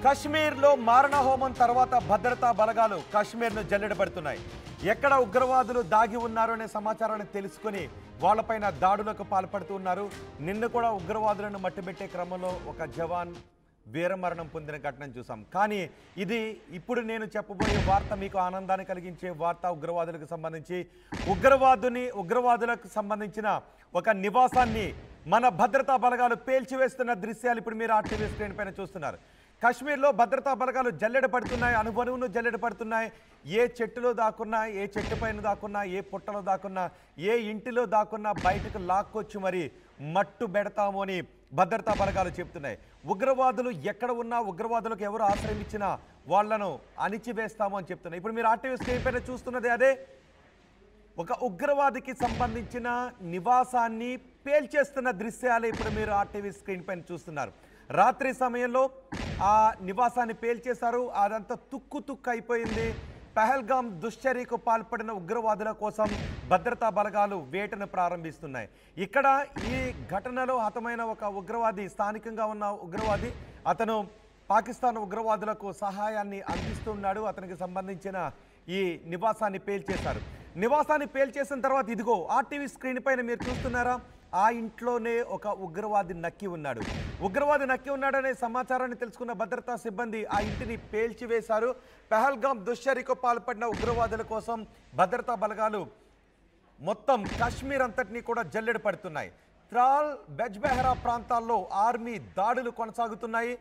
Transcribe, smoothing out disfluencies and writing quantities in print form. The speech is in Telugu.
కశ్మీర్లో మారణ హోమం తర్వాత భద్రతా బలగాలు కశ్మీర్ను జల్లెడబడుతున్నాయి. ఎక్కడ ఉగ్రవాదులు దాగి ఉన్నారు అనే సమాచారాన్ని తెలుసుకుని వాళ్ళపైన దాడులకు పాల్పడుతున్నారు. నిన్న కూడా ఉగ్రవాదులను మట్టుబెట్టే క్రమంలో ఒక జవాన్ వీరమరణం పొందిన ఘటనను చూసాం. కానీ ఇది ఇప్పుడు నేను చెప్పబోయే వార్త మీకు ఆనందాన్ని కలిగించే వార్త. ఉగ్రవాదులకు సంబంధించి ఉగ్రవాదులకు సంబంధించిన ఒక నివాసాన్ని మన భద్రతా బలగాలు పేల్చివేస్తున్న దృశ్యాలు ఇప్పుడు మీరు ఆర్టీవీ స్క్రీన్ పైన చూస్తున్నారు. కశ్మీర్లో భద్రతా బలగాలు జల్లెడ పడుతున్నాయి, అనువనువును జల్లెడ పడుతున్నాయి. ఏ చెట్టులో దాక్కున్నా, ఏ చెట్టు పైన దాక్కున్నా, ఏ పుట్టలో దాక్కున్నా, ఏ ఇంటిలో దాక్కున్నా బయటకు లాక్కొచ్చి మరి మట్టు పెడతాము అని భద్రతా బలగాలు చెప్తున్నాయి. ఉగ్రవాదులు ఎక్కడ ఉన్నా, ఉగ్రవాదులకు ఎవరు ఆశ్రయం ఇచ్చినా వాళ్లను అణిచివేస్తాము అని చెప్తున్నాయి. ఇప్పుడు మీరు ఆర్టీవీ స్క్రీన్ పైన చూస్తున్నది అదే. ఒక ఉగ్రవాదికి సంబంధించిన నివాసాన్ని పేల్చేస్తున్న దృశ్యాలు ఇప్పుడు మీరు ఆర్టీవీ స్క్రీన్ పైన చూస్తున్నారు. రాత్రి సమయంలో ఆ నివాసాన్ని పేల్చేశారు. అదంతా తుక్కు అయిపోయింది. పహల్గామ్ దుశ్చర్యకు పాల్పడిన ఉగ్రవాదుల కోసం భద్రతా బలగాలు వేటను ప్రారంభిస్తున్నాయి. ఇక్కడ ఈ ఘటనలో హతమైన ఒక ఉగ్రవాది, స్థానికంగా ఉన్న ఉగ్రవాది, అతను పాకిస్తాన్ ఉగ్రవాదులకు సహాయాన్ని అందిస్తున్నాడు. అతనికి సంబంధించిన ఈ నివాసాన్ని పేల్చేశారు. నివాసాన్ని పేల్చేసిన తర్వాత ఇదిగో ఆర్టీవీ స్క్రీన్ పైన మీరు చూస్తున్నారా, ఆ ఇంట్లోనే ఒక ఉగ్రవాది నక్కి ఉన్నాడు. ఉగ్రవాది నక్కి ఉన్నాడనే సమాచారాన్ని తెలుసుకున్న భద్రతా సిబ్బంది ఆ ఇంటిని పేల్చివేశారు. పహల్గామ్ దుశ్చర్యకు పాల్పడిన ఉగ్రవాదుల కోసం భద్రతా బలగాలు మొత్తం కశ్మీర్ అంతటినీ కూడా జల్లెడ పడుతున్నాయి. త్రాల్, బెజ్బెహరా ప్రాంతాల్లో ఆర్మీ దాడులు కొనసాగుతున్నాయి.